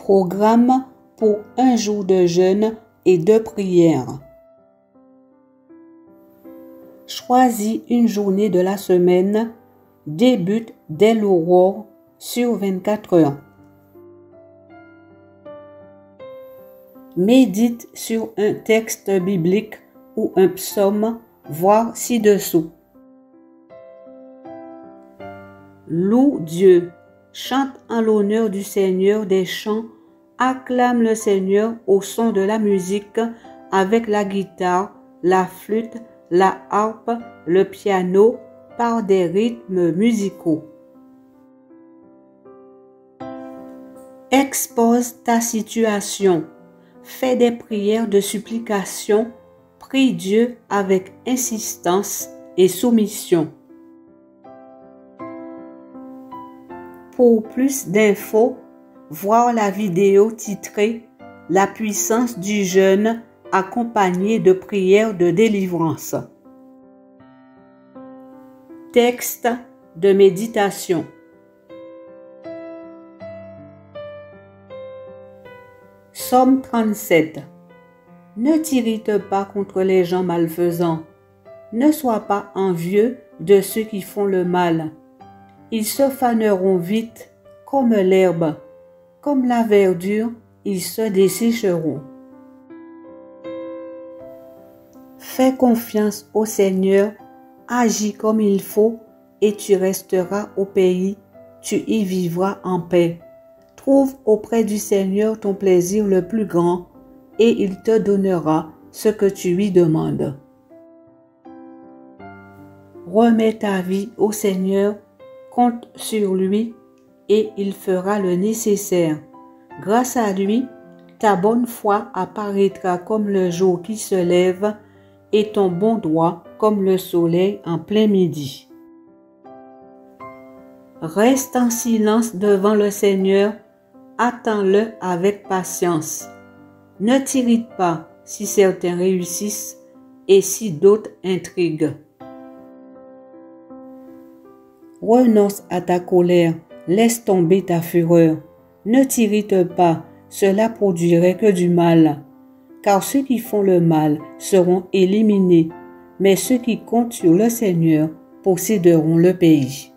Programme pour un jour de jeûne et de prière. Choisis une journée de la semaine, débute dès l'aurore sur 24 heures. Médite sur un texte biblique ou un psaume, voir ci-dessous. Loue Dieu, chante en l'honneur du Seigneur des chants, acclame le Seigneur au son de la musique avec la guitare, la flûte, la harpe, le piano, par des rythmes musicaux. Expose ta situation. Fais des prières de supplication. Prie Dieu avec insistance et soumission. Pour plus d'infos, voir la vidéo titrée « La puissance du jeûne accompagnée de prières de délivrance ». Texte de méditation. Psaume 37. Ne t'irrite pas contre les gens malfaisants. Ne sois pas envieux de ceux qui font le mal. Ils se faneront vite comme l'herbe, comme la verdure, ils se dessécheront. Fais confiance au Seigneur, agis comme il faut et tu resteras au pays, tu y vivras en paix. Trouve auprès du Seigneur ton plaisir le plus grand et il te donnera ce que tu lui demandes. Remets ta vie au Seigneur, compte sur lui et il fera le nécessaire. Grâce à lui, ta bonne foi apparaîtra comme le jour qui se lève et ton bon droit comme le soleil en plein midi. Reste en silence devant le Seigneur, attends-le avec patience. Ne t'irrite pas si certains réussissent et si d'autres intriguent. Renonce à ta colère, laisse tomber ta fureur. Ne t'irrite pas, cela produirait que du mal. Car ceux qui font le mal seront éliminés, mais ceux qui comptent sur le Seigneur posséderont le pays.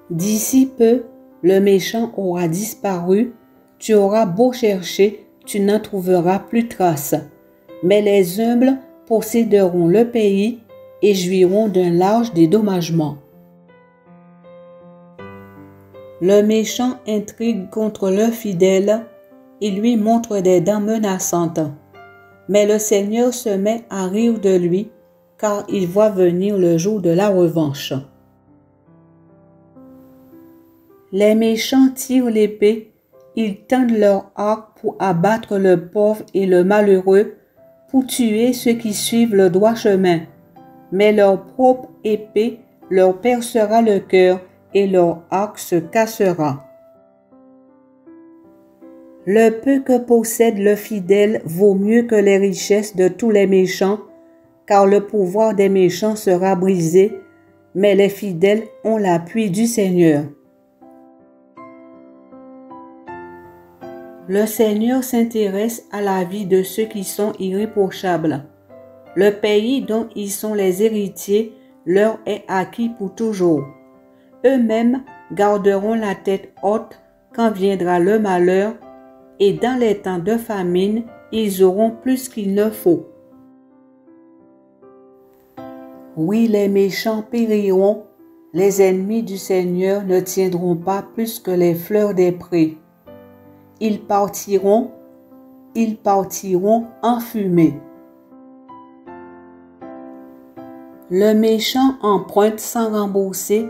D'ici peu, le méchant aura disparu, tu auras beau chercher, tu n'en trouveras plus trace. Mais les humbles posséderont le pays et jouiront d'un large dédommagement. Le méchant intrigue contre le fidèle, il lui montre des dents menaçantes. Mais le Seigneur se met à rire de lui, car il voit venir le jour de la revanche. Les méchants tirent l'épée, ils tendent leur arc pour abattre le pauvre et le malheureux, pour tuer ceux qui suivent le droit chemin. Mais leur propre épée leur percera le cœur et leur arc se cassera. Le peu que possède le fidèle vaut mieux que les richesses de tous les méchants, car le pouvoir des méchants sera brisé, mais les fidèles ont l'appui du Seigneur. Le Seigneur s'intéresse à la vie de ceux qui sont irréprochables. Le pays dont ils sont les héritiers leur est acquis pour toujours. Eux-mêmes garderont la tête haute quand viendra le malheur, et dans les temps de famine, ils auront plus qu'il ne faut. Oui, les méchants périront, les ennemis du Seigneur ne tiendront pas plus que les fleurs des prés. Ils partiront en fumée. Le méchant emprunte sans rembourser,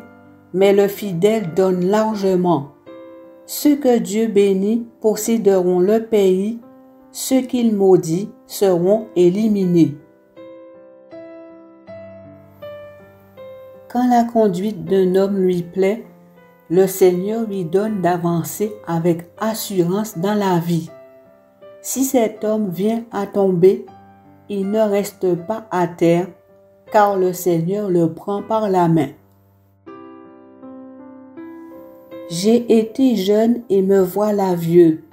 mais le fidèle donne largement. Ceux que Dieu bénit posséderont le pays, ceux qu'il maudit seront éliminés. Quand la conduite d'un homme lui plaît, le Seigneur lui donne d'avancer avec assurance dans la vie. Si cet homme vient à tomber, il ne reste pas à terre, car le Seigneur le prend par la main. J'ai été jeune et me voilà vieux.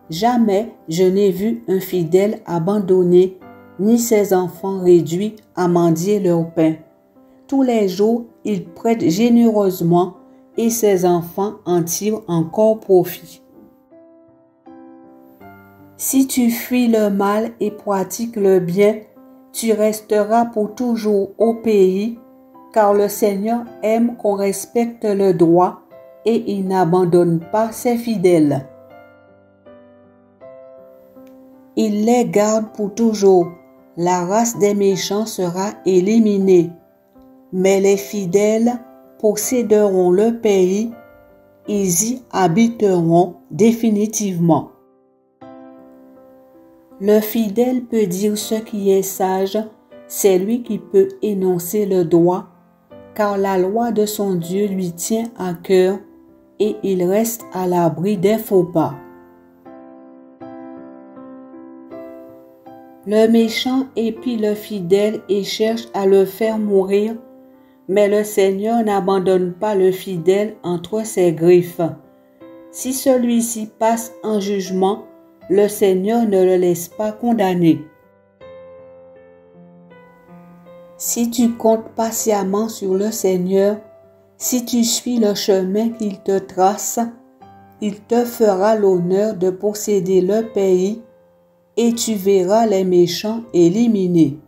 Jamais je n'ai vu un fidèle abandonné, ni ses enfants réduits à mendier leur pain. Tous les jours, il prête généreusement et ses enfants en tirent encore profit. Si tu fuis le mal et pratiques le bien, tu resteras pour toujours au pays, car le Seigneur aime qu'on respecte le droit et il n'abandonne pas ses fidèles. Il les garde pour toujours. La race des méchants sera éliminée. Mais les fidèles posséderont le pays, ils y habiteront définitivement. Le fidèle peut dire ce qui est sage, c'est lui qui peut énoncer le droit, car la loi de son Dieu lui tient à cœur et il reste à l'abri des faux pas. Le méchant épie le fidèle et cherche à le faire mourir, mais le Seigneur n'abandonne pas le fidèle entre ses griffes. Si celui-ci passe en jugement, le Seigneur ne le laisse pas condamner. Si tu comptes patiemment sur le Seigneur, si tu suis le chemin qu'il te trace, il te fera l'honneur de posséder le pays et tu verras les méchants éliminés.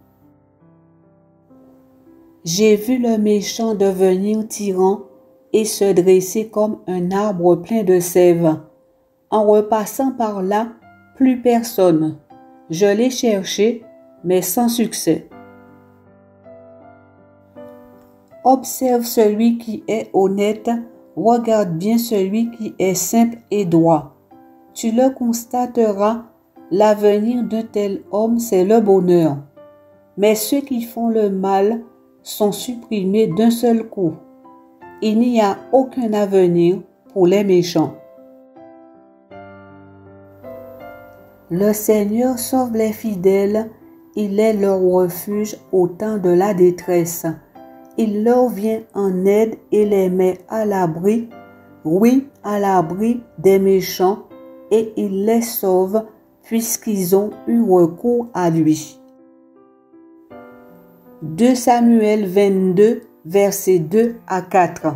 J'ai vu le méchant devenir tyran et se dresser comme un arbre plein de sève. En repassant par là, plus personne. Je l'ai cherché, mais sans succès. Observe celui qui est honnête, regarde bien celui qui est simple et droit. Tu le constateras, l'avenir d'un tel homme, c'est le bonheur. Mais ceux qui font le mal sont supprimés d'un seul coup. Il n'y a aucun avenir pour les méchants. Le Seigneur sauve les fidèles, il est leur refuge au temps de la détresse. Il leur vient en aide et les met à l'abri, oui, à l'abri des méchants, et il les sauve puisqu'ils ont eu recours à lui. 2 Samuel 22, versets 2 à 4.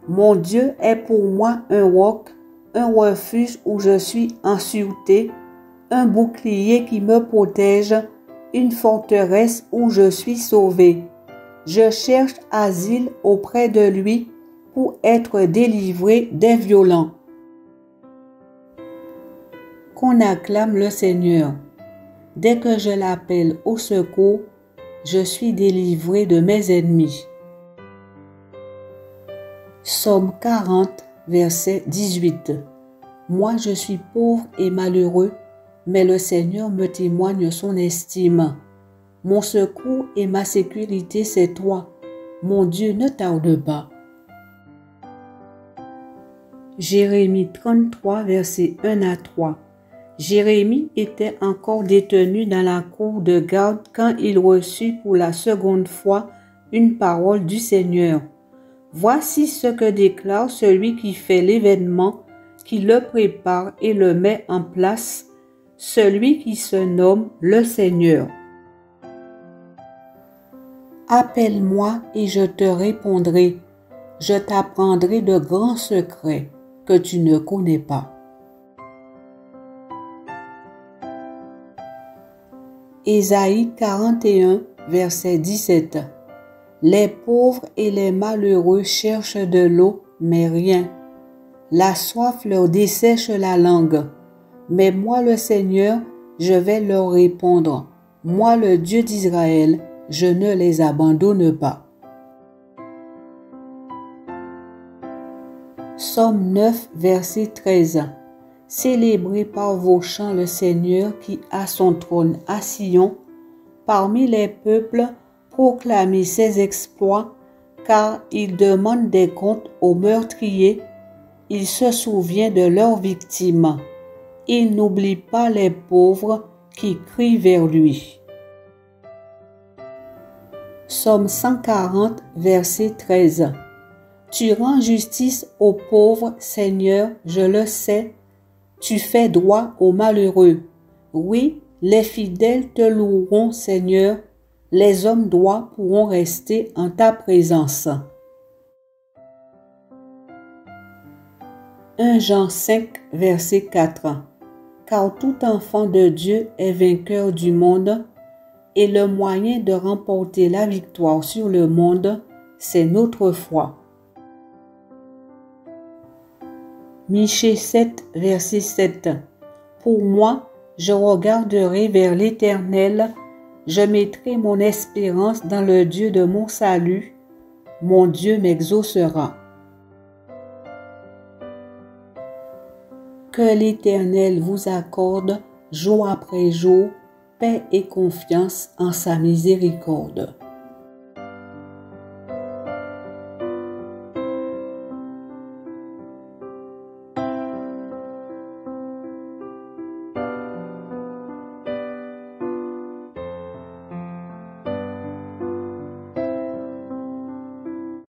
Mon Dieu est pour moi un roc, un refuge où je suis en sûreté, un bouclier qui me protège, une forteresse où je suis sauvé. Je cherche asile auprès de lui pour être délivré des violents. Qu'on acclame le Seigneur. Dès que je l'appelle au secours, je suis délivré de mes ennemis. Psaume 40, verset 18. Moi je suis pauvre et malheureux, mais le Seigneur me témoigne son estime. Mon secours et ma sécurité, c'est toi. Mon Dieu, ne tarde pas. Jérémie 33, versets 1 à 3. Jérémie était encore détenu dans la cour de garde quand il reçut pour la seconde fois une parole du Seigneur. Voici ce que déclare celui qui fait l'événement, qui le prépare et le met en place, celui qui se nomme le Seigneur. Appelle-moi et je te répondrai. Je t'apprendrai de grands secrets que tu ne connais pas. Ésaïe 41, verset 17. Les pauvres et les malheureux cherchent de l'eau, mais rien. La soif leur dessèche la langue. Mais moi, le Seigneur, je vais leur répondre. Moi, le Dieu d'Israël, je ne les abandonne pas. Psaume 9, verset 13. Célébrez par vos chants le Seigneur qui a son trône à Sion. Parmi les peuples, proclamez ses exploits, car il demande des comptes aux meurtriers. Il se souvient de leurs victimes. Il n'oublie pas les pauvres qui crient vers lui. Psaume 140, verset 13. Tu rends justice aux pauvres, Seigneur, je le sais. Tu fais droit aux malheureux. Oui, les fidèles te loueront, Seigneur. Les hommes droits pourront rester en ta présence. 1 Jean 5, verset 4. Car tout enfant de Dieu est vainqueur du monde, et le moyen de remporter la victoire sur le monde, c'est notre foi. Michée 7, verset 7. Pour moi, je regarderai vers l'Éternel, je mettrai mon espérance dans le Dieu de mon salut, mon Dieu m'exaucera. Que l'Éternel vous accorde, jour après jour, paix et confiance en sa miséricorde.